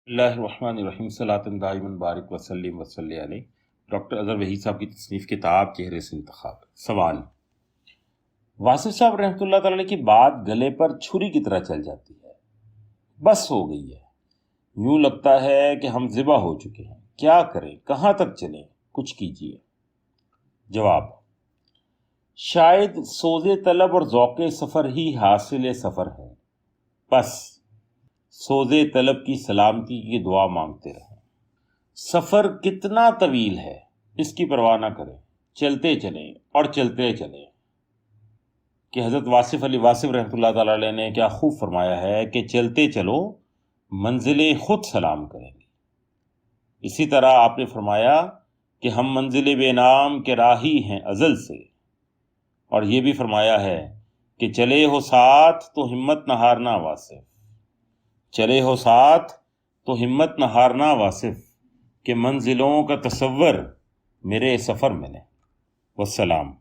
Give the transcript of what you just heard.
اللہ الرحمن الرحیم صلاۃ دائما بارک وسلم وصلی علیہ۔ ڈاکٹر اظہر وحید صاحب کی تصنیف کتاب چہرے سے انتخاب۔ سوال: واصف صاحب رحمۃ اللہ تعالی کی بات گلے پر چھری کی طرح چل جاتی ہے، بس ہو گئی ہے، یوں لگتا ہے کہ ہم ذبح ہو چکے ہیں، کیا کریں، کہاں تک چلیں، کچھ کیجیے۔ جواب: شاید سوز طلب اور ذوق سفر ہی حاصل سفر ہے، بس سوز طلب کی سلامتی کی دعا مانگتے رہیں۔ سفر کتنا طویل ہے اس کی پرواہ نہ کریں، چلتے چلیں اور چلتے چلیں۔ کہ حضرت واصف علی واصف رحمۃ اللہ تعالی علیہ نے کیا خوب فرمایا ہے کہ چلتے چلو منزلیں خود سلام کریں گی۔ اسی طرح آپ نے فرمایا کہ ہم منزل بے نام کے راہی ہیں ازل سے، اور یہ بھی فرمایا ہے کہ چلے ہو ساتھ تو ہمت نہ ہارنا واصف، چلے ہو ساتھ تو ہمت نہ ہارنا واصف، کہ منزلوں کا تصور میرے سفر میں نے۔ والسلام۔